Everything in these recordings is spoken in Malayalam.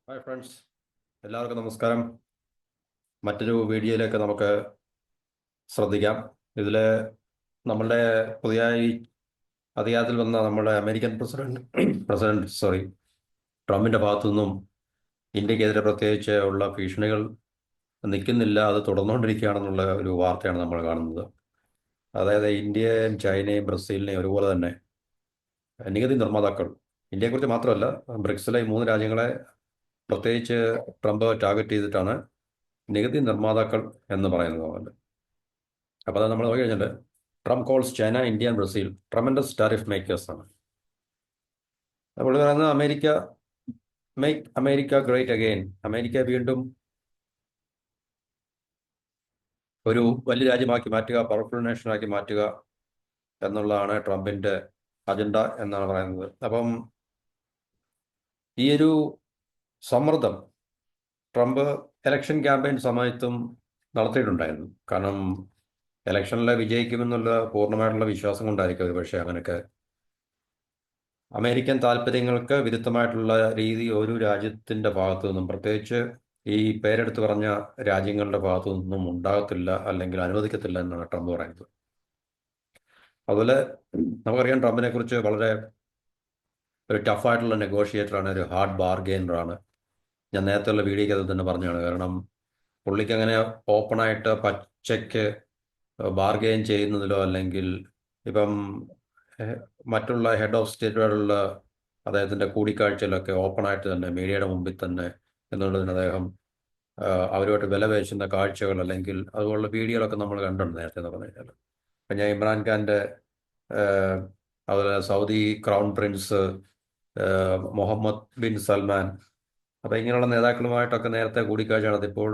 ഹായ് ഫ്രണ്ട്സ്, എല്ലാവർക്കും നമസ്കാരം. മറ്റൊരു വീഡിയോയിലേക്ക് നമുക്ക് ശ്രദ്ധിക്കാം. ഇതിൽ നമ്മളുടെ പുതിയതായി അധികാരത്തിൽ വന്ന നമ്മുടെ അമേരിക്കൻ പ്രസിഡന്റ് ട്രംപിൻ്റെ ഭാഗത്തു നിന്നും ഇന്ത്യക്കെതിരെ പ്രത്യേകിച്ച് ഉള്ള ഭീഷണികൾ നിൽക്കുന്നില്ല, അത് തുടർന്നുകൊണ്ടിരിക്കുകയാണെന്നുള്ള ഒരു വാർത്തയാണ് നമ്മൾ കാണുന്നത്. അതായത് ഇന്ത്യയും ചൈനയും ബ്രസീലിനെയും ഒരുപോലെ തന്നെ നികുതി നിർമ്മാതാക്കൾ, ഇന്ത്യയെക്കുറിച്ച് മാത്രമല്ല, ബ്രിക്സിലെ ഈ മൂന്ന് രാജ്യങ്ങളെ പ്രത്യേകിച്ച് ട്രംപ് ടാർഗറ്റ് ചെയ്തിട്ടാണ് നികുതി നിർമ്മാതാക്കൾ എന്ന് പറയുന്നത്. അപ്പോൾ അത് നമ്മൾ നോക്കി കഴിഞ്ഞിട്ട് Trump calls China, India and Brazil tremendous tariff makers ആണ്. അപ്പോൾ പറയുന്നത് make America great again, America വീണ്ടും ഒരു വലിയ രാജ്യമാക്കി മാറ്റുക, പവർഫുൾ നേഷനാക്കി മാറ്റുക എന്നുള്ളതാണ് ട്രംപിൻ്റെ അജണ്ട എന്നാണ് പറയുന്നത്. അപ്പം ഈ ഒരു സമ്മർദ്ദം ട്രംപ് ഇലക്ഷൻ ക്യാമ്പയിൻ സമയത്തും നടത്തിയിട്ടുണ്ടായിരുന്നു. കാരണം ഇലക്ഷനിൽ വിജയിക്കുമെന്നുള്ള പൂർണ്ണമായിട്ടുള്ള വിശ്വാസം കൊണ്ടായിരിക്കും ഒരു പക്ഷേ അങ്ങനെയൊക്കെ അമേരിക്കൻ താല്പര്യങ്ങൾക്ക് വിരുദ്ധമായിട്ടുള്ള രീതി ഒരു രാജ്യത്തിൻ്റെ ഭാഗത്തു നിന്നും, പ്രത്യേകിച്ച് ഈ പേരെടുത്ത് പറഞ്ഞ രാജ്യങ്ങളുടെ ഭാഗത്തു നിന്നും ഉണ്ടാകത്തില്ല, അല്ലെങ്കിൽ അനുവദിക്കത്തില്ല എന്നാണ് ട്രംപ് പറയുന്നത്. അതുപോലെ നമുക്കറിയാം, ട്രംപിനെ കുറിച്ച് വളരെ ഒരു ടഫായിട്ടുള്ള നെഗോഷിയേറ്ററാണ്, ഒരു ഹാർഡ് ബാർഗെയിനറാണ്. ഞാൻ നേരത്തെയുള്ള വീഡിയോയ്ക്ക് അത് തന്നെ പറഞ്ഞാണ്. കാരണം പുള്ളിക്ക് അങ്ങനെ ഓപ്പണായിട്ട് പച്ചയ്ക്ക് ബാർഗെയിൻ ചെയ്യുന്നതിലോ, അല്ലെങ്കിൽ ഇപ്പം ഏഹ്, മറ്റുള്ള ഹെഡ് ഓഫ് സ്റ്റേറ്റുമായിട്ടുള്ള അദ്ദേഹത്തിൻ്റെ കൂടിക്കാഴ്ചയിലൊക്കെ ഓപ്പണായിട്ട് തന്നെ മീഡിയയുടെ മുമ്പിൽ തന്നെ എന്നുള്ളതിന് അദ്ദേഹം അവരുമായിട്ട് വില പേശുന്ന കാഴ്ചകൾ, അല്ലെങ്കിൽ അതുപോലുള്ള വീഡിയോകളൊക്കെ നമ്മൾ കണ്ടിട്ടുണ്ട് നേരത്തെ എന്ന് പറഞ്ഞു കഴിഞ്ഞാൽ. ഇപ്പം ഞാൻ ഇമ്രാൻഖാൻ്റെ, അതുപോലെ Saudi crown prince Mohammed bin Salman, അപ്പോൾ ഇങ്ങനെയുള്ള നേതാക്കളുമായിട്ടൊക്കെ നേരത്തെ കൂടിക്കാഴ്ച നടത്തിയപ്പോൾ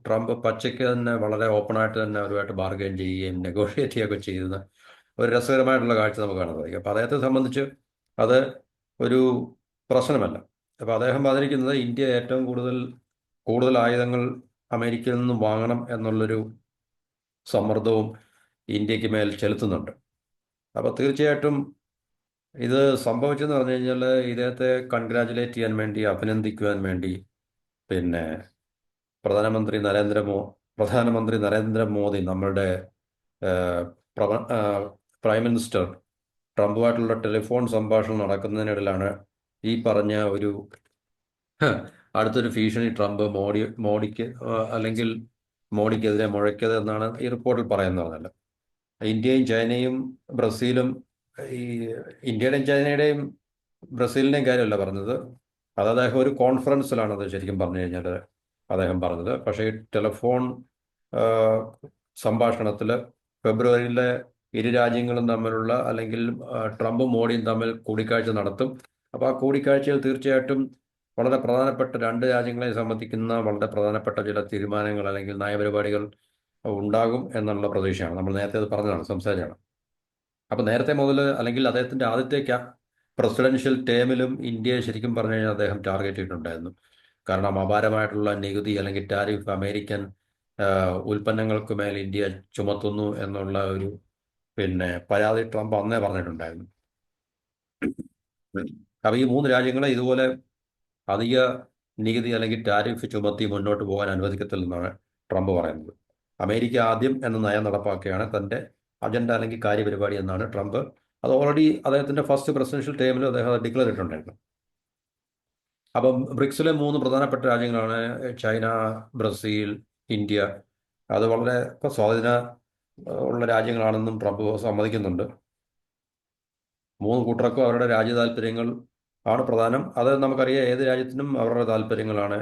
ട്രംപ് പച്ചയ്ക്ക് തന്നെ വളരെ ഓപ്പണായിട്ട് തന്നെ അവരുമായിട്ട് ബാർഗെയിൻ ചെയ്യുകയും നെഗോഷിയേറ്റ് ചെയ്യുകയൊക്കെ ചെയ്യുന്ന ഒരു രസകരമായിട്ടുള്ള കാഴ്ച നമുക്ക് കാണാൻ സാധിക്കും. അപ്പോൾ അദ്ദേഹത്തെ സംബന്ധിച്ച് അത് ഒരു പ്രശ്നമല്ല. അപ്പോൾ അദ്ദേഹം പറഞ്ഞിരിക്കുന്നത് ഇന്ത്യ ഏറ്റവും കൂടുതൽ ആയുധങ്ങൾ അമേരിക്കയിൽ നിന്നും വാങ്ങണം എന്നുള്ളൊരു സമ്മർദ്ദവും ഇന്ത്യക്ക് മേൽ ചെലുത്തുന്നുണ്ട്. അപ്പോൾ തീർച്ചയായിട്ടും ഇത് സംഭവിച്ചെന്ന് പറഞ്ഞു കഴിഞ്ഞാൽ ഇദ്ദേഹത്തെ കൺഗ്രാജുലേറ്റ് ചെയ്യാൻ വേണ്ടി, അഭിനന്ദിക്കുവാൻ വേണ്ടി, പിന്നെ പ്രധാനമന്ത്രി നരേന്ദ്രമോദി, നമ്മളുടെ ഏഹ്, പ്രൈം മിനിസ്റ്റർ ട്രംപുമായിട്ടുള്ള ടെലിഫോൺ സംഭാഷണം നടക്കുന്നതിനിടയിലാണ് ഈ പറഞ്ഞ ഒരു അടുത്തൊരു ഭീഷണി ട്രംപ് മോഡിക്ക് അല്ലെങ്കിൽ മോഡിക്കെതിരെ മുഴക്കിയത് എന്നാണ് ഈ റിപ്പോർട്ടിൽ പറയുന്നതല്ല. ഇന്ത്യയും ചൈനയും ബ്രസീലും, ഈ ഇന്ത്യയുടെയും ചൈനയുടെയും ബ്രസീലിൻ്റെയും കാര്യമല്ല പറഞ്ഞത്. അത് അദ്ദേഹം ഒരു കോൺഫറൻസിലാണ് അത് ശരിക്കും പറഞ്ഞു കഴിഞ്ഞാൽ അദ്ദേഹം പറഞ്ഞത്. പക്ഷേ ഈ ടെലിഫോൺ സംഭാഷണത്തിൽ ഫെബ്രുവരിയിലെ ഇരു രാജ്യങ്ങളും തമ്മിലുള്ള, അല്ലെങ്കിൽ ട്രംപും മോഡിയും തമ്മിൽ കൂടിക്കാഴ്ച നടത്തും. അപ്പോൾ ആ കൂടിക്കാഴ്ചയിൽ തീർച്ചയായിട്ടും വളരെ പ്രധാനപ്പെട്ട രണ്ട് രാജ്യങ്ങളെ സംബന്ധിക്കുന്ന വളരെ പ്രധാനപ്പെട്ട ചില തീരുമാനങ്ങൾ അല്ലെങ്കിൽ നയപരിപാടികൾ ഉണ്ടാകും എന്നുള്ള പ്രതീക്ഷയാണ്. നമ്മൾ നേരത്തെ അത് പറഞ്ഞതാണ്, സംസാരിച്ചാണ്. അപ്പോൾ നേരത്തെ മുതൽ, അല്ലെങ്കിൽ അദ്ദേഹത്തിൻ്റെ ആദ്യത്തെ പ്രസിഡൻഷ്യൽ ടേമിലും ഇന്ത്യയെ ശരിക്കും പറഞ്ഞു കഴിഞ്ഞാൽ അദ്ദേഹം ടാർഗറ്റ് ചെയ്തിട്ടുണ്ടായിരുന്നു. കാരണം അപാരമായിട്ടുള്ള നികുതി അല്ലെങ്കിൽ ടാരിഫ് അമേരിക്കൻ ഉൽപ്പന്നങ്ങൾക്ക് മേൽ ഇന്ത്യ ചുമത്തുന്നു എന്നുള്ള ഒരു പരാതി ട്രംപ് അന്നേ പറഞ്ഞിട്ടുണ്ടായിരുന്നു. അപ്പോൾ ഈ മൂന്ന് രാജ്യങ്ങളെ ഇതുപോലെ അധിക നികുതി അല്ലെങ്കിൽ ടാരിഫ് ചുമത്തി മുന്നോട്ട് പോകാൻ അനുവദിക്കത്തില്ലെന്നാണ് ട്രംപ് പറയുന്നത്. അമേരിക്ക ആദ്യം എന്ന നയം നടപ്പാക്കുകയാണ് തൻ്റെ അജണ്ട അല്ലെങ്കിൽ കാര്യപരിപാടി എന്നാണ് ട്രംപ്. അത് ഓൾറെഡി അദ്ദേഹത്തിൻ്റെ ഫസ്റ്റ് പ്രസിഡൻഷ്യൽ ടൈമിൽ അദ്ദേഹം അത് ഡിക്ലെയർ ചെയ്തിട്ടുണ്ടായിരുന്നു. അപ്പം ബ്രിക്സിലെ മൂന്ന് പ്രധാനപ്പെട്ട രാജ്യങ്ങളാണ് ചൈന, ബ്രസീൽ, ഇന്ത്യ. അത് വളരെ ഇപ്പോൾ സ്വാധീന ഉള്ള രാജ്യങ്ങളാണെന്നും ട്രംപ് സമ്മതിക്കുന്നുണ്ട്. മൂന്ന് കൂട്ടർക്കും അവരുടെ രാജ്യ താല്പര്യങ്ങൾ ആണ് പ്രധാനം. അത് നമുക്കറിയാം, ഏത് രാജ്യത്തിനും അവരുടെ താല്പര്യങ്ങളാണ്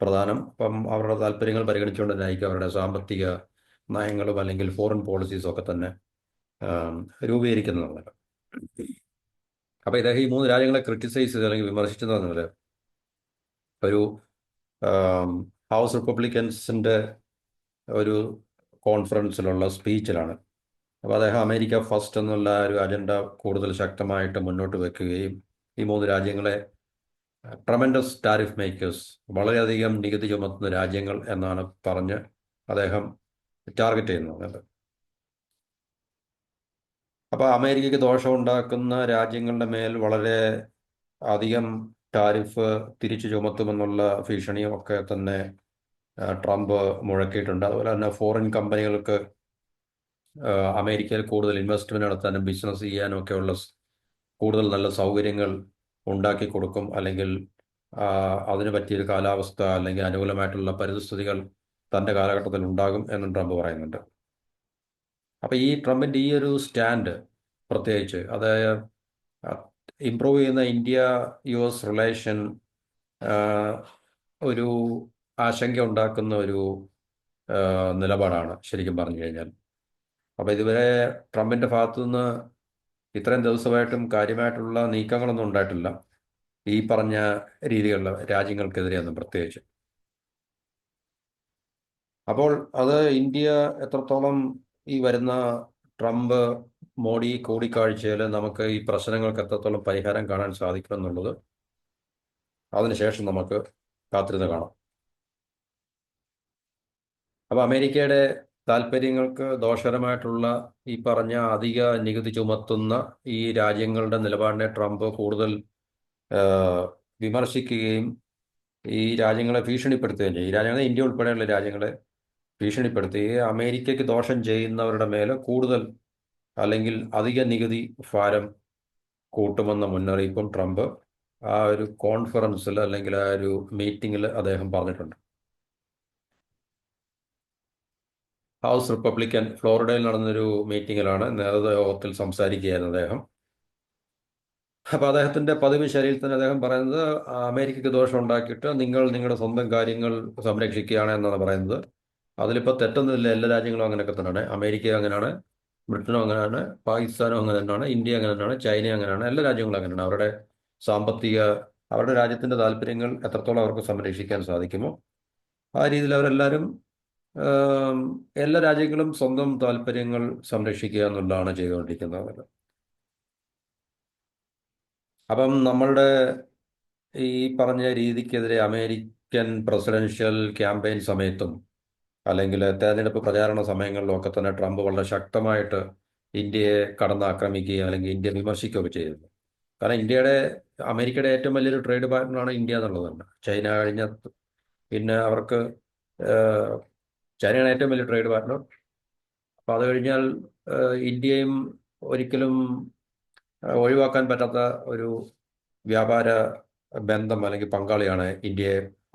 പ്രധാനം. അപ്പം അവരുടെ താല്പര്യങ്ങൾ പരിഗണിച്ചുകൊണ്ട് തന്നെയായിരിക്കും അവരുടെ സാമ്പത്തിക നയങ്ങളും അല്ലെങ്കിൽ ഫോറിൻ പോളിസീസും ഒക്കെ തന്നെ രൂപീകരിക്കുന്നതാണ്. അപ്പോൾ ഇദ്ദേഹം ഈ മൂന്ന് രാജ്യങ്ങളെ ക്രിറ്റിസൈസ് ചെയ്ത് അല്ലെങ്കിൽ വിമർശിച്ചെന്ന് പറഞ്ഞാൽ ഒരു ഹൗസ് റിപ്പബ്ലിക്കൻസിൻ്റെ ഒരു കോൺഫറൻസിലുള്ള സ്പീച്ചിലാണ്. അപ്പോൾ അദ്ദേഹം അമേരിക്ക ഫസ്റ്റ് എന്നുള്ള ഒരു അജണ്ട കൂടുതൽ ശക്തമായിട്ട് മുന്നോട്ട് വെക്കുകയും ഈ മൂന്ന് രാജ്യങ്ങളെ ട്രമൻഡസ് ടാരിഫ് മേക്കേഴ്സ്, വളരെയധികം നികുതി ചുമത്തുന്ന രാജ്യങ്ങൾ എന്നാണ് പറഞ്ഞ് അദ്ദേഹം ടാർഗറ്റ് ചെയ്യുന്നത്. അപ്പോൾ അമേരിക്കയ്ക്ക് ദോഷമുണ്ടാക്കുന്ന രാജ്യങ്ങളുടെ മേൽ വളരെ അധികം ടാരിഫ് തിരിച്ചു ചുമത്തുമെന്നുള്ള ഭീഷണിയും ഒക്കെ തന്നെ ട്രംപ് മുഴക്കിയിട്ടുണ്ട്. അതുപോലെ തന്നെ ഫോറിൻ കമ്പനികൾക്ക് അമേരിക്കയിൽ കൂടുതൽ ഇൻവെസ്റ്റ്മെന്റ് നടത്താനും ബിസിനസ് ചെയ്യാനും ഒക്കെയുള്ള കൂടുതൽ നല്ല സൗകര്യങ്ങൾ ഉണ്ടാക്കി കൊടുക്കും, അല്ലെങ്കിൽ അതിന് പറ്റിയൊരു കാലാവസ്ഥ അല്ലെങ്കിൽ അനുകൂലമായിട്ടുള്ള പരിതസ്ഥിതികൾ തൻ്റെ കാലഘട്ടത്തിൽ ഉണ്ടാകും എന്നും ട്രംപ് പറയുന്നുണ്ട്. അപ്പം ഈ ട്രംപിൻ്റെ ഈ ഒരു സ്റ്റാൻഡ് പ്രത്യേകിച്ച് അത് ഇംപ്രൂവ് ചെയ്യുന്ന ഇന്ത്യ US റിലേഷൻ ഒരു ആശങ്ക ഉണ്ടാക്കുന്ന ഒരു നിലപാടാണ് ശരിക്കും പറഞ്ഞു കഴിഞ്ഞാൽ. അപ്പോൾ ഇതുവരെ ട്രംപിൻ്റെ ഭാഗത്തു നിന്ന് ഇത്രയും ദിവസമായിട്ടും കാര്യമായിട്ടുള്ള നീക്കങ്ങളൊന്നും ഉണ്ടായിട്ടില്ല ഈ പറഞ്ഞ രീതികളിൽ രാജ്യങ്ങൾക്കെതിരെയൊന്നും പ്രത്യേകിച്ച്. അപ്പോൾ അത് ഇന്ത്യ എത്രത്തോളം ഈ വരുന്ന ട്രംപ് മോഡി കൂടിക്കാഴ്ചയിൽ നമുക്ക് ഈ പ്രശ്നങ്ങൾക്ക് എത്രത്തോളം പരിഹാരം കാണാൻ സാധിക്കുമെന്നുള്ളത് അതിനുശേഷം നമുക്ക് കാത്തിരുന്ന് കാണാം. അപ്പോൾ അമേരിക്കയുടെ താല്പര്യങ്ങൾക്ക് ദോഷകരമായിട്ടുള്ള ഈ പറഞ്ഞ അധിക നികുതി ചുമത്തുന്ന ഈ രാജ്യങ്ങളുടെ നിലപാടിനെ ട്രംപ് കൂടുതൽ വിമർശിക്കുകയും ഈ രാജ്യങ്ങളെ ഭീഷണിപ്പെടുത്തുകയും ചെയ്യും. ഈ രാജ്യങ്ങളെ, ഇന്ത്യ ഉൾപ്പെടെയുള്ള രാജ്യങ്ങളെ ഭീഷണിപ്പെടുത്തുകയും അമേരിക്കയ്ക്ക് ദോഷം ചെയ്യുന്നവരുടെ മേലെ കൂടുതൽ അല്ലെങ്കിൽ അധിക നികുതി ഭാരം കൂട്ടുമെന്ന മുന്നറിയിപ്പും ട്രംപ് ആ ഒരു കോൺഫറൻസിൽ അല്ലെങ്കിൽ ആ ഒരു മീറ്റിങ്ങിൽ അദ്ദേഹം പറഞ്ഞിട്ടുണ്ട്. ഹൗസ് റിപ്പബ്ലിക്കൻ ഫ്ലോറിഡയിൽ നടന്നൊരു മീറ്റിങ്ങിലാണ് നേതൃയോഗത്തിൽ സംസാരിക്കുകയായിരുന്നു അദ്ദേഹം. അപ്പോൾ അദ്ദേഹത്തിൻ്റെ പതിവ് ശൈലിയിൽ തന്നെ അദ്ദേഹം പറയുന്നത് അമേരിക്കയ്ക്ക് ദോഷം ഉണ്ടാക്കിയിട്ട് നിങ്ങൾ നിങ്ങളുടെ സ്വന്തം കാര്യങ്ങൾ സംരക്ഷിക്കുകയാണ് എന്നാണ് പറയുന്നത്. അതിലിപ്പോൾ തെറ്റൊന്നുമില്ല, എല്ലാ രാജ്യങ്ങളും അങ്ങനെയൊക്കെ തന്നെയാണ്. അമേരിക്ക അങ്ങനെയാണ്, ബ്രിട്ടനും അങ്ങനെയാണ്, പാകിസ്ഥാനും അങ്ങനെ തന്നെയാണ്, ഇന്ത്യ അങ്ങനെ തന്നെയാണ്, ചൈന അങ്ങനെയാണ്, എല്ലാ രാജ്യങ്ങളും അങ്ങനെയാണ്. അവരുടെ സാമ്പത്തിക, അവരുടെ രാജ്യത്തിൻ്റെ താല്പര്യങ്ങൾ എത്രത്തോളം അവർക്ക് സംരക്ഷിക്കാൻ സാധിക്കുമോ ആ രീതിയിൽ അവരെല്ലാവരും എല്ലാ രാജ്യങ്ങളും സ്വന്തം താല്പര്യങ്ങൾ സംരക്ഷിക്കുക എന്നുള്ളതാണ് ചെയ്തുകൊണ്ടിരിക്കുന്നത്. അപ്പം നമ്മളുടെ ഈ പറഞ്ഞ രീതിക്കെതിരെ അമേരിക്കൻ പ്രസിഡൻഷ്യൽ ക്യാമ്പയിൻ സമയത്തും അല്ലെങ്കിൽ തെരഞ്ഞെടുപ്പ് പ്രചാരണ സമയങ്ങളിലും ഒക്കെ തന്നെ ട്രംപ് വളരെ ശക്തമായിട്ട് ഇന്ത്യയെ കടന്നാക്രമിക്കുകയും അല്ലെങ്കിൽ ഇന്ത്യ വിമർശിക്കുകയൊക്കെ ചെയ്തിരുന്നു. കാരണം അമേരിക്കയുടെ ഏറ്റവും വലിയൊരു ട്രേഡ് പാർട്ണറാണ് ഇന്ത്യ എന്നുള്ളതാണ്. ചൈന കഴിഞ്ഞ പിന്നെ അവർക്ക് ചൈനയാണ് ഏറ്റവും വലിയ ട്രേഡ് പാർട്ണർ. അപ്പോൾ അത് കഴിഞ്ഞാൽ ഇന്ത്യയും ഒരിക്കലും ഒഴിവാക്കാൻ പറ്റാത്ത ഒരു വ്യാപാര ബന്ധം അല്ലെങ്കിൽ പങ്കാളിയാണ്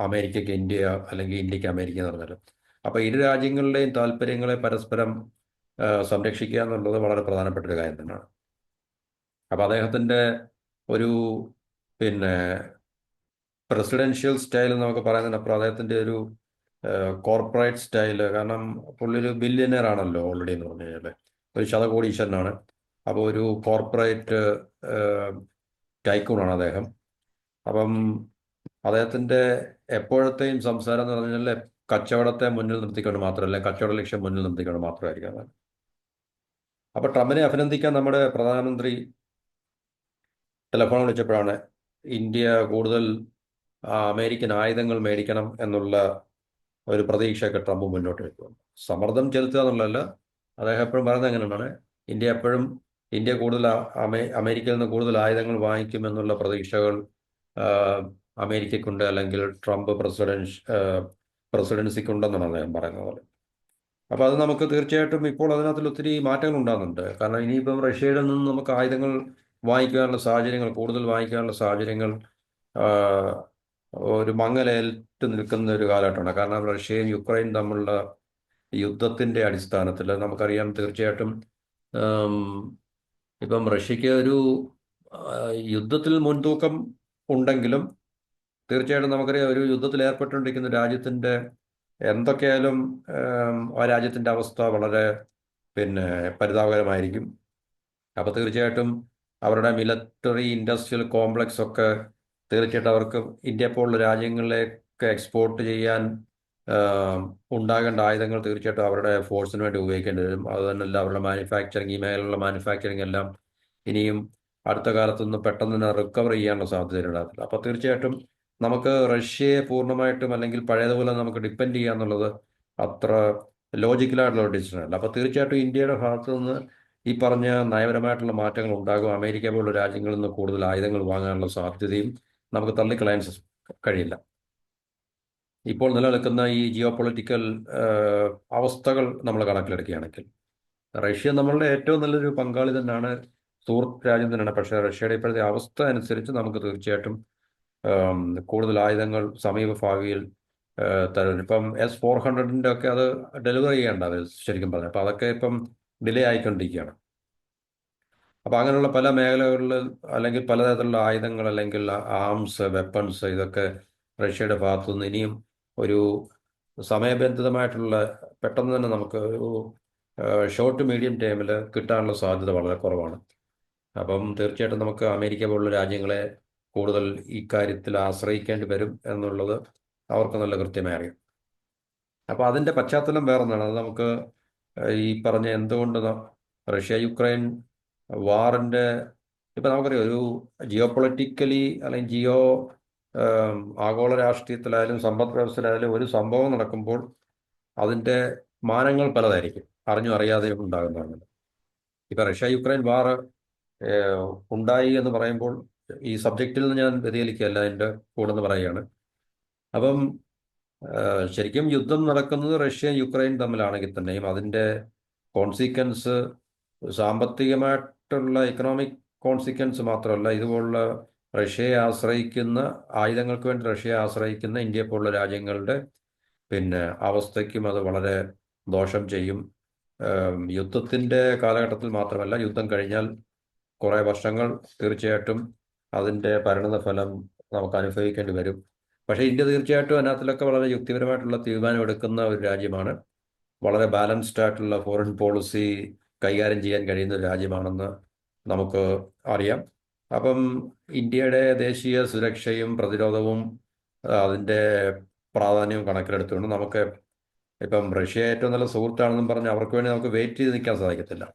അമേരിക്കയ്ക്ക് ഇന്ത്യ അല്ലെങ്കിൽ ഇന്ത്യക്ക് അമേരിക്ക എന്ന് പറഞ്ഞാൽ. അപ്പോൾ ഇരു രാജ്യങ്ങളുടെയും താല്പര്യങ്ങളെ പരസ്പരം സംരക്ഷിക്കുക എന്നുള്ളത് വളരെ പ്രധാനപ്പെട്ട ഒരു കാര്യം തന്നെയാണ്. അപ്പോൾ അദ്ദേഹത്തിൻ്റെ ഒരു പിന്നെ പ്രസിഡൻഷ്യൽ സ്റ്റൈൽ നമുക്ക് പറയുന്നതിനപ്പുറം അദ്ദേഹത്തിൻ്റെ ഒരു കോർപ്പറേറ്റ് സ്റ്റൈല്, കാരണം പുള്ളി ഒരു ബില്യനർ ആണല്ലോ ഓൾറെഡി എന്ന് പറഞ്ഞു കഴിഞ്ഞാൽ, ഒരു ശതകോടീശ്വരനാണ്. അപ്പോൾ ഒരു കോർപ്പറേറ്റ് ടൈക്കൂണാണ് അദ്ദേഹം. അപ്പം അദ്ദേഹത്തിൻ്റെ എപ്പോഴത്തെയും സംസാരം എന്ന് പറഞ്ഞാൽ കച്ചവടത്തെ മുന്നിൽ നിർത്തിക്കൊണ്ട് മാത്രമല്ല, കച്ചവട ലക്ഷ്യം മുന്നിൽ നിർത്തിക്കൊണ്ട് മാത്രമായിരിക്കും. അപ്പോൾ ട്രംപിനെ അഭിനന്ദിക്കാൻ നമ്മുടെ പ്രധാനമന്ത്രി ടെലിഫോൺ വിളിച്ചപ്പോഴാണ് ഇന്ത്യ കൂടുതൽ അമേരിക്കൻ ആയുധങ്ങൾ മേടിക്കണം എന്നുള്ള ഒരു പ്രതീക്ഷയൊക്കെ ട്രംപ് മുന്നോട്ട് വയ്ക്കുന്നു. സമ്മർദ്ദം ചെലുത്തുക എന്നുള്ളതല്ല, അദ്ദേഹം എപ്പോഴും പറയുന്നത് എങ്ങനെയാണ്, ഇന്ത്യ കൂടുതൽ അമേരിക്കയിൽ നിന്ന് കൂടുതൽ ആയുധങ്ങൾ വാങ്ങിക്കുമെന്നുള്ള പ്രതീക്ഷകൾ അമേരിക്കയ്ക്കുണ്ട്, അല്ലെങ്കിൽ ട്രംപ് പ്രസിഡൻസിക്കുണ്ടെന്നാണ് അദ്ദേഹം പറയുന്നത്. അപ്പോൾ അത് നമുക്ക് തീർച്ചയായിട്ടും ഇപ്പോൾ അതിനകത്തിൽ ഒത്തിരി മാറ്റങ്ങൾ ഉണ്ടാകുന്നുണ്ട്. കാരണം ഇനിയിപ്പം റഷ്യയിൽ നിന്ന് നമുക്ക് ആയുധങ്ങൾ വാങ്ങിക്കാനുള്ള സാഹചര്യങ്ങൾ, കൂടുതൽ വാങ്ങിക്കാനുള്ള സാഹചര്യങ്ങൾ ഒരു മങ്ങലേറ്റ് നിൽക്കുന്ന ഒരു കാലഘട്ടമാണ്. കാരണം റഷ്യയും യുക്രൈനും തമ്മിലുള്ള യുദ്ധത്തിൻ്റെ അടിസ്ഥാനത്തിൽ നമുക്കറിയാം, തീർച്ചയായിട്ടും ഇപ്പം റഷ്യക്ക് ഒരു യുദ്ധത്തിൽ മുൻതൂക്കം ഉണ്ടെങ്കിലും തീർച്ചയായിട്ടും നമുക്കറിയാം ഒരു യുദ്ധത്തിൽ ഏർപ്പെട്ടുകൊണ്ടിരിക്കുന്ന രാജ്യത്തിൻ്റെ എന്തൊക്കെയായാലും ആ രാജ്യത്തിൻ്റെ അവസ്ഥ വളരെ പരിതാപകരമായിരിക്കും. അപ്പോൾ തീർച്ചയായിട്ടും അവരുടെ മിലിറ്ററി ഇൻഡസ്ട്രിയൽ കോംപ്ലക്സ് ഒക്കെ തീർച്ചയായിട്ടും അവർക്ക് ഇന്ത്യ പോലുള്ള രാജ്യങ്ങളിലേക്ക് എക്സ്പോർട്ട് ചെയ്യാൻ ഉണ്ടാകേണ്ട ആയുധങ്ങൾ തീർച്ചയായിട്ടും അവരുടെ ഫോഴ്സിന് വേണ്ടി ഉപയോഗിക്കേണ്ടി വരും. അത് തന്നെയല്ല, അവരുടെ മാനുഫാക്ചറിങ്, ഈ മേഖലയിലുള്ള മാനുഫാക്ചറിങ് എല്ലാം ഇനിയും അടുത്ത കാലത്തൊന്നും പെട്ടെന്ന് തന്നെ റിക്കവർ ചെയ്യാനുള്ള സാധ്യതയുണ്ടാകത്തില്ല. അപ്പോൾ തീർച്ചയായിട്ടും നമുക്ക് റഷ്യയെ പൂർണ്ണമായിട്ടും അല്ലെങ്കിൽ പഴയതുപോലെ നമുക്ക് ഡിപ്പെൻഡ് ചെയ്യുക എന്നുള്ളത് അത്ര ലോജിക്കലായിട്ടുള്ള ഒരു ഡിസിഷൻ അല്ല. അപ്പോൾ തീർച്ചയായിട്ടും ഇന്ത്യയുടെ ഭാഗത്തു നിന്ന് ഈ പറഞ്ഞ നയപരമായിട്ടുള്ള മാറ്റങ്ങൾ ഉണ്ടാകും. അമേരിക്ക പോലുള്ള രാജ്യങ്ങളിൽ നിന്ന് കൂടുതൽ ആയുധങ്ങൾ വാങ്ങാനുള്ള സാധ്യതയും നമുക്ക് തള്ളിക്കളയാൻ കഴിയില്ല. ഇപ്പോൾ നിലനിൽക്കുന്ന ഈ ജിയോ പൊളിറ്റിക്കൽ അവസ്ഥകൾ നമ്മൾ കണക്കിലെടുക്കുകയാണെങ്കിൽ റഷ്യ നമ്മളുടെ ഏറ്റവും നല്ലൊരു പങ്കാളി തന്നെയാണ്, സുഹൃത്ത് രാജ്യം തന്നെയാണ്. പക്ഷേ റഷ്യയുടെ ഇപ്പോഴത്തെ അവസ്ഥ അനുസരിച്ച് നമുക്ക് തീർച്ചയായിട്ടും ആം, കൂടുതൽ ആയുധങ്ങൾ സമീപഭാവിയിൽ തരും. ഇപ്പം S-400 ഒക്കെ അത് ഡെലിവർ ചെയ്യേണ്ട അത് ശരിക്കും പറഞ്ഞു. അപ്പം അതൊക്കെ ഇപ്പം ഡിലേ ആയിക്കൊണ്ടിരിക്കുകയാണ്. അപ്പം അങ്ങനെയുള്ള പല മേഖലകളിൽ അല്ലെങ്കിൽ പലതരത്തിലുള്ള ആയുധങ്ങൾ അല്ലെങ്കിൽ ആംസ്, വെപ്പൺസ് ഇതൊക്കെ റഷ്യയുടെ ഭാഗത്തുനിന്ന് ഇനിയും ഒരു സമയബന്ധിതമായിട്ടുള്ള പെട്ടെന്ന് തന്നെ നമുക്ക് ഒരു ഷോർട്ട് മീഡിയം ടൈമിൽ കിട്ടാനുള്ള സാധ്യത വളരെ കുറവാണ്. അപ്പം തീർച്ചയായിട്ടും നമുക്ക് അമേരിക്ക പോലുള്ള രാജ്യങ്ങളെ കൂടുതൽ ഇക്കാര്യത്തിൽ ആശ്രയിക്കേണ്ടി വരും എന്നുള്ളത് അവർക്ക് നല്ല കൃത്യമായി അറിയാം. അപ്പോൾ അതിൻ്റെ പശ്ചാത്തലം വേറൊന്നാണ്. അത് നമുക്ക് ഈ പറഞ്ഞ എന്തുകൊണ്ട് റഷ്യ യുക്രൈൻ വാറിൻ്റെ ഇപ്പം നമുക്കറിയാം ഒരു ജിയോ പൊളിറ്റിക്കലി അല്ലെങ്കിൽ ആം, ആഗോള രാഷ്ട്രീയത്തിലായാലും സമ്പദ് വ്യവസ്ഥയിലായാലും ഒരു സംഭവം നടക്കുമ്പോൾ അതിൻ്റെ മാനങ്ങൾ പലതായിരിക്കും, അറിഞ്ഞും അറിയാതെയും ഉണ്ടാകുന്നതാണ്. ഇപ്പം റഷ്യ യുക്രൈൻ വാർ ഉണ്ടായി എന്ന് പറയുമ്പോൾ ഈ സബ്ജക്റ്റിൽ നിന്ന് ഞാൻ വ്യതിചലിക്കുകയല്ല, എൻ്റെ കൂടെ നിന്ന് പറയുകയാണ്. അപ്പം ശരിക്കും യുദ്ധം നടക്കുന്നത് റഷ്യ യുക്രൈൻ തമ്മിലാണെങ്കിൽ തന്നെയും അതിൻ്റെ കോൺസിക്വൻസ് സാമ്പത്തികമായിട്ടുള്ള ഇക്കണോമിക് കോൺസിക്വൻസ് മാത്രമല്ല, ഇതുപോലുള്ള റഷ്യയെ ആശ്രയിക്കുന്ന ആയുധങ്ങൾക്ക് വേണ്ടി റഷ്യയെ ആശ്രയിക്കുന്ന ഇന്ത്യ പോലുള്ള രാജ്യങ്ങളുടെ പിന്നെ അവസ്ഥയ്ക്കും അത് വളരെ ദോഷം ചെയ്യും. യുദ്ധത്തിൻ്റെ കാലഘട്ടത്തിൽ മാത്രമല്ല, യുദ്ധം കഴിഞ്ഞാൽ കുറേ വർഷങ്ങൾ തീർച്ചയായിട്ടും അതിൻ്റെ പരിണതഫലം നമുക്ക് അനുഭവിക്കേണ്ടി വരും. പക്ഷേ ഇന്ത്യ തീർച്ചയായിട്ടും അതിനകത്തിലൊക്കെ വളരെ യുക്തിപരമായിട്ടുള്ള തീരുമാനമെടുക്കുന്ന ഒരു രാജ്യമാണ്. വളരെ ബാലൻസ്ഡ് ആയിട്ടുള്ള ഫോറിൻ പോളിസി കൈകാര്യം ചെയ്യാൻ കഴിയുന്ന ഒരു രാജ്യമാണെന്ന് നമുക്ക് അറിയാം. അപ്പം ഇന്ത്യയുടെ ദേശീയ സുരക്ഷയും പ്രതിരോധവും അതിൻ്റെ പ്രാധാന്യവും കണക്കിലെടുത്തുകൊണ്ട് നമുക്ക് ഇപ്പം റഷ്യ ഏറ്റവും നല്ല സുഹൃത്താണെന്നും പറഞ്ഞ് അവർക്ക് വേണ്ടി നമുക്ക് വെയിറ്റ് ചെയ്ത് നിൽക്കാൻ സാധിക്കത്തില്ല.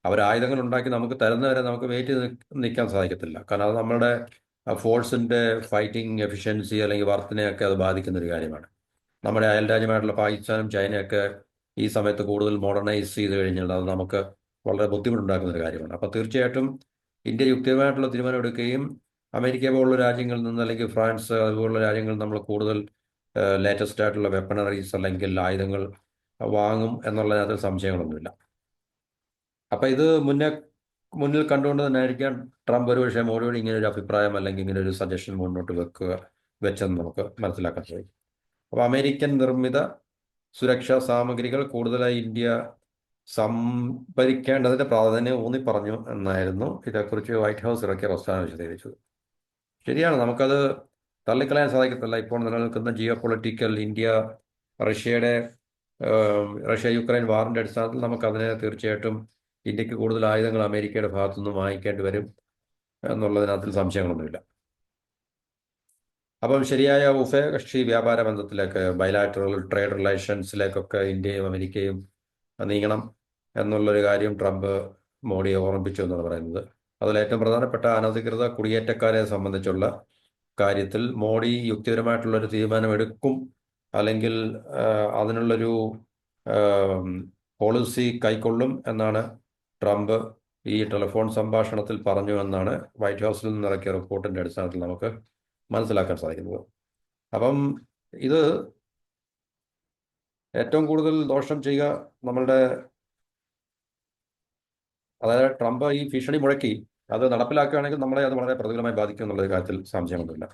അവർ ആയുധങ്ങൾ ഉണ്ടാക്കി നമുക്ക് തരുന്നവരെ നമുക്ക് വെയിറ്റ് ചെയ്ത് നിൽക്കാൻ സാധിക്കത്തില്ല. കാരണം അത് നമ്മുടെ ഫോഴ്സിൻ്റെ ഫൈറ്റിംഗ് എഫിഷ്യൻസി അല്ലെങ്കിൽ വർത്തിനെയൊക്കെ അത് ബാധിക്കുന്ന ഒരു കാര്യമാണ്. നമ്മുടെ അയൽ രാജ്യമായിട്ടുള്ള പാകിസ്ഥാനും ചൈനയൊക്കെ ഈ സമയത്ത് കൂടുതൽ മോഡേണൈസ് ചെയ്ത് കഴിഞ്ഞാൽ അത് നമുക്ക് വളരെ ബുദ്ധിമുട്ടുണ്ടാക്കുന്ന ഒരു കാര്യമാണ്. അപ്പോൾ തീർച്ചയായിട്ടും ഇന്ത്യ യുക്തിപരമായിട്ടുള്ള തീരുമാനം എടുക്കുകയും അമേരിക്ക പോലുള്ള രാജ്യങ്ങളിൽ നിന്ന് അല്ലെങ്കിൽ ഫ്രാൻസ് അതുപോലുള്ള രാജ്യങ്ങളിൽ നമ്മൾ കൂടുതൽ ലേറ്റസ്റ്റ് ആയിട്ടുള്ള വെപ്പണറീസ് അല്ലെങ്കിൽ ആയുധങ്ങൾ വാങ്ങും എന്നുള്ളതിനകത്ത് സംശയങ്ങളൊന്നുമില്ല. അപ്പം ഇത് മുന്നിൽ കണ്ടുകൊണ്ട് തന്നെ ആയിരിക്കാം ട്രംപ് ഒരുപക്ഷെ മോഡിയോട് ഇങ്ങനെ ഒരു അഭിപ്രായം അല്ലെങ്കിൽ ഇങ്ങനെ ഒരു സജഷൻ മുന്നോട്ട് വെച്ചെന്ന് നമുക്ക് മനസ്സിലാക്കാൻ സാധിക്കും. അപ്പോൾ അമേരിക്കൻ നിർമ്മിത സുരക്ഷാ സാമഗ്രികൾ കൂടുതലായി ഇന്ത്യ സംഭരിക്കേണ്ടതിന്റെ പ്രാധാന്യം ഊന്നി പറഞ്ഞു എന്നായിരുന്നു ഇതേക്കുറിച്ച് വൈറ്റ് ഹൗസ് ഇറക്കിയ പ്രസ്താവന വിശദീകരിച്ചത്. ശരിയാണ്, നമുക്കത് തള്ളിക്കളയാൻ സാധിക്കത്തില്ല. ഇപ്പോൾ നിലനിൽക്കുന്ന ജിയോ പൊളിറ്റിക്കൽ റഷ്യയുടെ റഷ്യ യുക്രൈൻ വാറിന്റെ അടിസ്ഥാനത്തിൽ നമുക്കതിനെ തീർച്ചയായിട്ടും ഇന്ത്യക്ക് കൂടുതൽ ആയുധങ്ങൾ അമേരിക്കയുടെ ഭാഗത്തുനിന്ന് വാങ്ങിക്കേണ്ടി വരും എന്നുള്ളതിനകത്തിൽ സംശയങ്ങളൊന്നുമില്ല. അപ്പം ശരിയായ ഉഭയകക്ഷി വ്യാപാര ബന്ധത്തിലേക്ക് ബൈലാറ്ററൽ ട്രേഡ് റിലേഷൻസിലേക്കൊക്കെ ഇന്ത്യയും അമേരിക്കയും നീങ്ങണം എന്നുള്ളൊരു കാര്യം ട്രംപ് മോഡിയെ ഓർമ്മിപ്പിച്ചു എന്നാണ് പറയുന്നത്. അതിൽ ഏറ്റവും പ്രധാനപ്പെട്ട അനധികൃത കുടിയേറ്റക്കാരെ സംബന്ധിച്ചുള്ള കാര്യത്തിൽ മോഡി യുക്തിപരമായിട്ടുള്ളൊരു തീരുമാനമെടുക്കും അല്ലെങ്കിൽ അതിനുള്ളൊരു പോളിസി കൈക്കൊള്ളും എന്നാണ് ട്രംപ് ഈ ടെലിഫോൺ സംഭാഷണത്തിൽ പറഞ്ഞു എന്നാണ് വൈറ്റ് ഹൗസിൽ നിന്നിറക്കിയ റിപ്പോർട്ടിൻ്റെ അടിസ്ഥാനത്തിൽ നമുക്ക് മനസ്സിലാക്കാൻ സാധിക്കുന്നത്. അപ്പം ഇത് ഏറ്റവും കൂടുതൽ ദോഷം ചെയ്യുക നമ്മളുടെ, അതായത് ട്രംപ് ഈ ഭീഷണി മുഴക്കി അത് നടപ്പിലാക്കുകയാണെങ്കിൽ നമ്മളെ അത് വളരെ പ്രതികൂലമായി ബാധിക്കും എന്നുള്ള കാര്യത്തിൽ സംശയമൊന്നുമില്ല.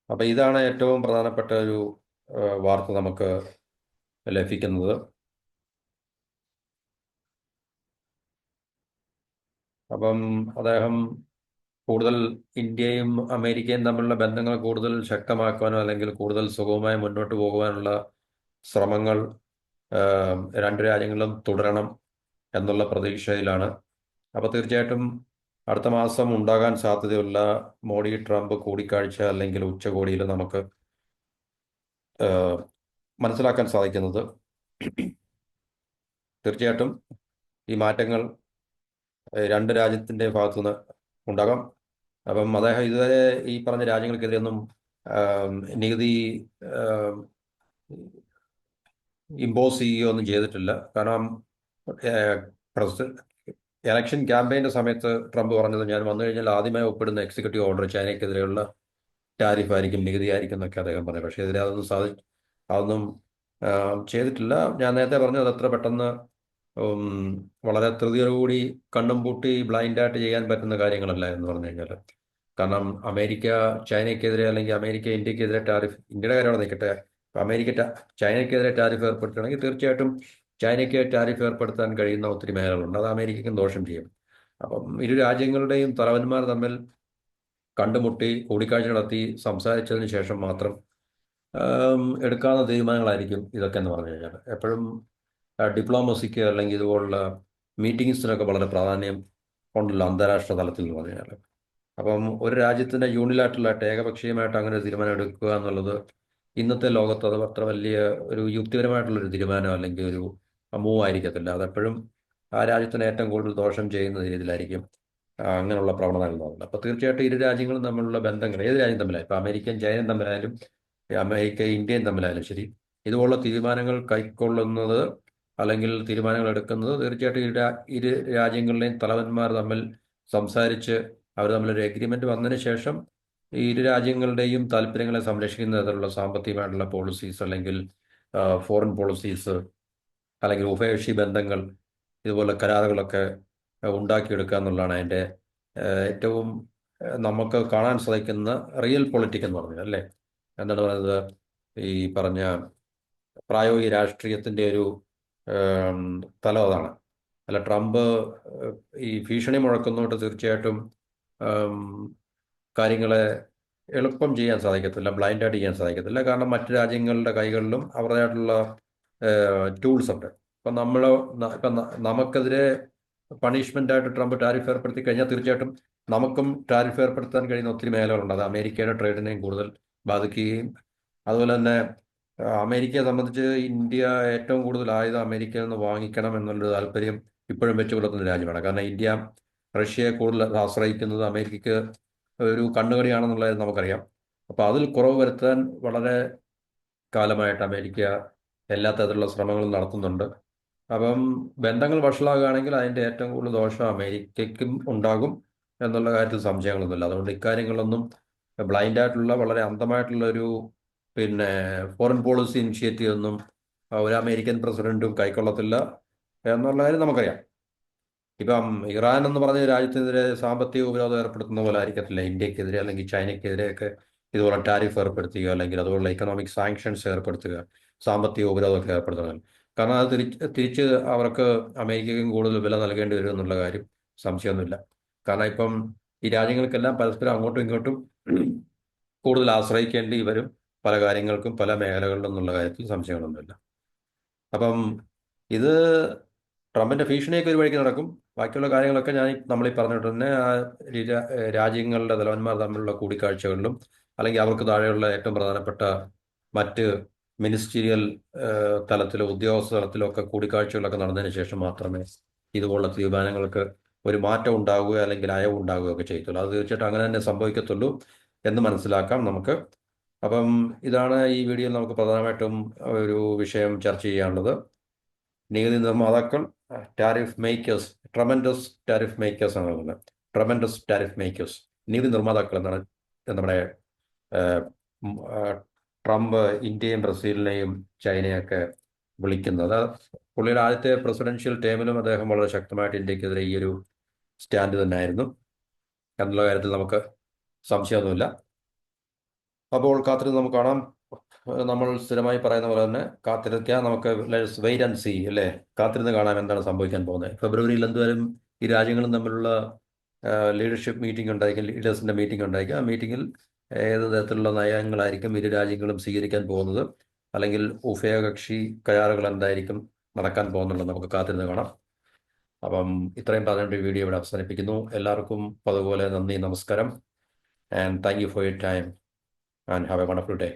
അപ്പം ഇതാണ് ഏറ്റവും പ്രധാനപ്പെട്ട ഒരു വാർത്ത നമുക്ക് ലഭിക്കുന്നത്. അപ്പം അദ്ദേഹം കൂടുതൽ ഇന്ത്യയും അമേരിക്കയും തമ്മിലുള്ള ബന്ധങ്ങൾ കൂടുതൽ ശക്തമാക്കുവാനോ അല്ലെങ്കിൽ കൂടുതൽ സുഗമമായി മുന്നോട്ട് പോകുവാനുള്ള ശ്രമങ്ങൾ രണ്ട് രാജ്യങ്ങളും തുടരണം എന്നുള്ള പ്രതീക്ഷയിലാണ്. അപ്പോൾ തീർച്ചയായിട്ടും അടുത്ത മാസം ഉണ്ടാകാൻ സാധ്യതയുള്ള മോഡി ട്രംപ് കൂടിക്കാഴ്ച അല്ലെങ്കിൽ ഉച്ചകോടിയിൽ നമുക്ക് മനസ്സിലാക്കാൻ സാധിക്കുന്നത് തീർച്ചയായിട്ടും ഈ മാറ്റങ്ങൾ രണ്ട് രാജ്യത്തിൻ്റെ ഭാഗത്തുനിന്ന് ഉണ്ടാകാം. അപ്പം അദ്ദേഹം ഇതുവരെ ഈ പറഞ്ഞ രാജ്യങ്ങൾക്കെതിരെയൊന്നും നികുതി ഇമ്പോസ് ചെയ്യുകയൊന്നും ചെയ്തിട്ടില്ല. കാരണം ഇലക്ഷൻ ക്യാമ്പയിൻ്റെ സമയത്ത് ട്രംപ് പറഞ്ഞത് ഞാൻ വന്നു കഴിഞ്ഞാൽ ആദ്യമായി ഒപ്പിടുന്ന എക്സിക്യൂട്ടീവ് ഓർഡർ ചൈനയ്ക്കെതിരെയുള്ള ടാരിഫ് ആയിരിക്കും, നികുതി ആയിരിക്കും എന്നൊക്കെ അദ്ദേഹം പറഞ്ഞു. പക്ഷേ ഇതിൽ അതൊന്നും ആ, ചെയ്തിട്ടില്ല. ഞാൻ നേരത്തെ പറഞ്ഞത് അത്ര പെട്ടെന്ന് ഉം, വളരെ ധൃതിയോടുകൂടി കണ്ണും പൂട്ടി ബ്ലൈൻഡായിട്ട് ചെയ്യാൻ പറ്റുന്ന കാര്യങ്ങളല്ല എന്ന് പറഞ്ഞു കഴിഞ്ഞാൽ. കാരണം അമേരിക്ക ചൈനയ്ക്കെതിരെ അല്ലെങ്കിൽ അമേരിക്ക ഇന്ത്യക്കെതിരെ ടാരിഫ്, ഇന്ത്യയുടെ കാര്യമാണ് നിൽക്കട്ടെ, അമേരിക്ക ചൈനയ്ക്കെതിരെ ടാരിഫ് ഏർപ്പെടുത്തുകയാണെങ്കിൽ തീർച്ചയായിട്ടും ചൈനയ്ക്ക് ടാരിഫ് ഏർപ്പെടുത്താൻ കഴിയുന്ന ഒത്തിരി മേഖലകളുണ്ട്. അത് അമേരിക്കയ്ക്കും ദോഷം ചെയ്യും. അപ്പം ഇരു രാജ്യങ്ങളുടെയും തലവന്മാർ തമ്മിൽ കണ്ടുമുട്ടി കൂടിക്കാഴ്ച നടത്തി സംസാരിച്ചതിന് ശേഷം മാത്രം എടുക്കാവുന്ന തീരുമാനങ്ങളായിരിക്കും ഇതൊക്കെ എന്ന് പറഞ്ഞു കഴിഞ്ഞാൽ. എപ്പോഴും ഡിപ്ലോമസിക്ക് അല്ലെങ്കിൽ ഇതുപോലുള്ള മീറ്റിംഗ്സിനൊക്കെ വളരെ പ്രാധാന്യം ഉണ്ടല്ലോ അന്താരാഷ്ട്ര തലത്തിൽ എന്ന് പറഞ്ഞു കഴിഞ്ഞാൽ. അപ്പം ഒരു രാജ്യത്തിൻ്റെ യൂണിലാറ്ററലായിട്ട് ഏകപക്ഷീയമായിട്ട് അങ്ങനെ ഒരു തീരുമാനം എടുക്കുക എന്നുള്ളത് ഇന്നത്തെ ലോകത്ത് അത് അത്ര വലിയ ഒരു യുക്തിപരമായിട്ടുള്ളൊരു തീരുമാനം അല്ലെങ്കിൽ ഒരു മൂവ് ആയിരിക്കത്തില്ല. അതെപ്പോഴും ആ രാജ്യത്തിന് ഏറ്റവും കൂടുതൽ ദോഷം ചെയ്യുന്ന രീതിയിലായിരിക്കും അങ്ങനെയുള്ള പ്രവണതകൾ ഉണ്ടാകുന്നത്. അപ്പോൾ തീർച്ചയായിട്ടും ഇരു രാജ്യങ്ങളും തമ്മിലുള്ള ബന്ധങ്ങൾ ഏത് രാജ്യം തമ്മിലായാലും, ഇപ്പോൾ അമേരിക്കയും ചൈനയും തമ്മിലായാലും അമേരിക്കയും ഇന്ത്യയും തമ്മിലായാലും ശരി, ഇതുപോലുള്ള തീരുമാനങ്ങൾ കൈക്കൊള്ളുന്നത് അല്ലെങ്കിൽ തീരുമാനങ്ങൾ എടുക്കുന്നത് തീർച്ചയായിട്ടും ഇരു രാജ്യങ്ങളുടെയും തലവന്മാർ തമ്മിൽ സംസാരിച്ച് അവർ തമ്മിലൊരു എഗ്രിമെന്റ് വന്നതിന് ശേഷം ഈ ഇരു രാജ്യങ്ങളുടെയും താല്പര്യങ്ങളെ സംരക്ഷിക്കുന്ന തരത്തിലുള്ള സാമ്പത്തികമായിട്ടുള്ള പോളിസീസ് അല്ലെങ്കിൽ ഫോറിൻ പോളിസീസ് അല്ലെങ്കിൽ ഉഭയകക്ഷി ബന്ധങ്ങൾ, ഇതുപോലെ കരാറുകളൊക്കെ ഉണ്ടാക്കിയെടുക്കുക എന്നുള്ളതാണ് അതിൻ്റെ ഏറ്റവും നമുക്ക് കാണാൻ സാധിക്കുന്ന റിയൽ പൊളിറ്റിക്സ് എന്ന് പറഞ്ഞത് അല്ലേ. എന്താണ് പറയുന്നത്, ഈ പറഞ്ഞ പ്രായോഗിക രാഷ്ട്രീയത്തിൻ്റെ ഒരു തലം അതാണ്. അല്ല ട്രംപ് ഈ ഭീഷണി മുഴക്കുന്നതുകൊണ്ട് തീർച്ചയായിട്ടും കാര്യങ്ങളെ എളുപ്പം ചെയ്യാൻ സാധിക്കത്തില്ല, ബ്ലൈൻഡായിട്ട് ചെയ്യാൻ സാധിക്കത്തില്ല. കാരണം മറ്റു രാജ്യങ്ങളുടെ കൈകളിലും അവരുടേതായിട്ടുള്ള ടൂൾസ് ഉണ്ട്. ഇപ്പം ഇപ്പം നമുക്കെതിരെ പണിഷ്മെൻ്റായിട്ട് ട്രംപ് ടാരിഫ് ഏർപ്പെടുത്തി കഴിഞ്ഞാൽ തീർച്ചയായിട്ടും നമുക്കും ടാരിഫ് ഏർപ്പെടുത്താൻ കഴിയുന്ന ഒത്തിരി മേഖലകളുണ്ട്. അത് അമേരിക്കയുടെ ട്രേഡിനെയും കൂടുതൽ ബാധിക്കുകയും അതുപോലെ തന്നെ അമേരിക്കയെ സംബന്ധിച്ച് ഇന്ത്യ ഏറ്റവും കൂടുതൽ ആയുധം അമേരിക്കയിൽ നിന്ന് വാങ്ങിക്കണം എന്നുള്ളൊരു താല്പര്യം ഇപ്പോഴും വെച്ചു പുലർത്തുന്ന രാജ്യമാണ്. കാരണം ഇന്ത്യ റഷ്യയെ കൂടുതൽ ആശ്രയിക്കുന്നത് അമേരിക്കയ്ക്ക് ഒരു കണ്ണുകടിയാണെന്നുള്ളത് നമുക്കറിയാം. അപ്പോൾ അതിൽ കുറവ് വരുത്താൻ വളരെ കാലമായിട്ട് അമേരിക്ക എല്ലാ തരത്തിലുള്ള ശ്രമങ്ങളും നടത്തുന്നുണ്ട്. അപ്പം ബന്ധങ്ങൾ വഷളാകുകയാണെങ്കിൽ അതിൻ്റെ ഏറ്റവും കൂടുതൽ ദോഷം അമേരിക്കയ്ക്കും ഉണ്ടാകും എന്നുള്ള കാര്യത്തിൽ സംശയങ്ങളൊന്നുമില്ല. അതുകൊണ്ട് ഇക്കാര്യങ്ങളൊന്നും ബ്ലൈൻഡായിട്ടുള്ള വളരെ അന്ധമായിട്ടുള്ള ഒരു ഫോറിൻ പോളിസി ഇനിഷ്യേറ്റീവ് ഒന്നും ഒരു അമേരിക്കൻ പ്രസിഡന്റും കൈക്കൊള്ളത്തില്ല എന്നുള്ള കാര്യം നമുക്കറിയാം. ഇപ്പം ഇറാൻ എന്ന് പറഞ്ഞ രാജ്യത്തിനെതിരെ സാമ്പത്തിക ഉപരോധം ഏർപ്പെടുത്തുന്ന പോലെ ആയിരിക്കത്തില്ല ഇന്ത്യക്കെതിരെ അല്ലെങ്കിൽ ചൈനയ്ക്കെതിരെയൊക്കെ ഇതുപോലെ ടാരിഫ് ഏർപ്പെടുത്തുക അല്ലെങ്കിൽ അതുപോലുള്ള ഇക്കണോമിക് സാങ്ഷൻസ് ഏർപ്പെടുത്തുക, സാമ്പത്തിക ഉപരോധമൊക്കെ ഏർപ്പെടുത്തുക. കാരണം അത് തിരിച്ച് അവർക്ക് അമേരിക്കയ്ക്കും കൂടുതൽ വില നൽകേണ്ടി വരും എന്നുള്ള കാര്യം സംശയമൊന്നുമില്ല. കാരണം ഇപ്പം ഈ രാജ്യങ്ങൾക്കെല്ലാം പരസ്പരം അങ്ങോട്ടും ഇങ്ങോട്ടും കൂടുതൽ ആശ്രയിക്കേണ്ടി വരും പല കാര്യങ്ങൾക്കും പല മേഖലകളിലും എന്നുള്ള കാര്യത്തിൽ സംശയങ്ങളൊന്നുമില്ല. അപ്പം ഇത് ട്രംപിൻ്റെ ഭീഷണിയൊക്കെ ഒരു വഴിക്ക് നടക്കും. ബാക്കിയുള്ള കാര്യങ്ങളൊക്കെ നമ്മളീ പറഞ്ഞിട്ട് തന്നെ രാജ്യങ്ങളുടെ തലവന്മാർ തമ്മിലുള്ള കൂടിക്കാഴ്ചകളിലും അല്ലെങ്കിൽ അവർക്ക് താഴെയുള്ള ഏറ്റവും പ്രധാനപ്പെട്ട മറ്റ് മിനിസ്റ്റീരിയൽ തലത്തിലോ ഉദ്യോഗസ്ഥ തലത്തിലോ ഒക്കെ കൂടിക്കാഴ്ചകളൊക്കെ നടന്നതിന് ശേഷം മാത്രമേ ഇതുപോലുള്ള തീരുമാനങ്ങൾക്ക് ഒരു മാറ്റം ഉണ്ടാവുകയോ അല്ലെങ്കിൽ അയവ് ഉണ്ടാവുകയോ ഒക്കെ ചെയ്യത്തുള്ളൂ. അത് തീർച്ചയായിട്ടും അങ്ങനെ തന്നെ സംഭവിക്കത്തുള്ളൂ എന്ന് മനസ്സിലാക്കാം നമുക്ക്. അപ്പം ഇതാണ് ഈ വീഡിയോയിൽ നമുക്ക് പ്രധാനമായിട്ടും ഒരു വിഷയം ചർച്ച ചെയ്യാനുള്ളത്. നികുതി നിർമ്മാതാക്കൾ tariff makers, tremendous tariff makers ആണ് പറയുന്നത്. ട്രമൻഡസ് ടാരിഫ് മേക്കേഴ്സ്, നികുതി നിർമ്മാതാക്കൾ എന്നാണ് നമ്മുടെ ട്രംപ് ഇന്ത്യയും ബ്രസീലിനെയും ചൈനയൊക്കെ വിളിക്കുന്നത്. പുള്ളിയുടെ ആദ്യത്തെ പ്രസിഡൻഷ്യൽ ടേമിലും അദ്ദേഹം വളരെ ശക്തമായിട്ട് ഇന്ത്യക്കെതിരെ ഈ ഒരു സ്റ്റാൻഡ് തന്നെയായിരുന്നു എന്നുള്ള കാര്യത്തിൽ നമുക്ക് സംശയമൊന്നുമില്ല. അപ്പോൾ കാത്തിരുന്ന് നമുക്ക് കാണാം. നമ്മൾ സ്ഥിരമായി പറയുന്ന പോലെ തന്നെ കാത്തിരിക്കാം, നമുക്ക് വെയിറ്റ് ആൻഡ് സീ അല്ലേ, കാത്തിരുന്ന് കാണാം എന്താണ് സംഭവിക്കാൻ പോകുന്നത്. ഫെബ്രുവരിയിൽ എന്തായാലും ഈ രാജ്യങ്ങളും തമ്മിലുള്ള ലീഡർഷിപ്പ് മീറ്റിംഗ് ഉണ്ടായിരിക്കും, ലീഡേഴ്സിൻ്റെ മീറ്റിംഗ് ഉണ്ടായിരിക്കും. ആ മീറ്റിങ്ങിൽ ഏത് തരത്തിലുള്ള നയങ്ങളായിരിക്കും ഇരു രാജ്യങ്ങളും സ്വീകരിക്കാൻ പോകുന്നത് അല്ലെങ്കിൽ ഉഭയകക്ഷി കരാറുകൾ എന്തായിരിക്കും നടക്കാൻ പോകുന്നുള്ളത് നമുക്ക് കാത്തിരുന്ന് കാണാം. അപ്പം ഇത്രയും പറഞ്ഞിട്ട് വീഡിയോ ഇവിടെ അവസാനിപ്പിക്കുന്നു. എല്ലാവർക്കും അതുപോലെ നന്ദി, നമസ്കാരം, and thank you for your time and have a wonderful day.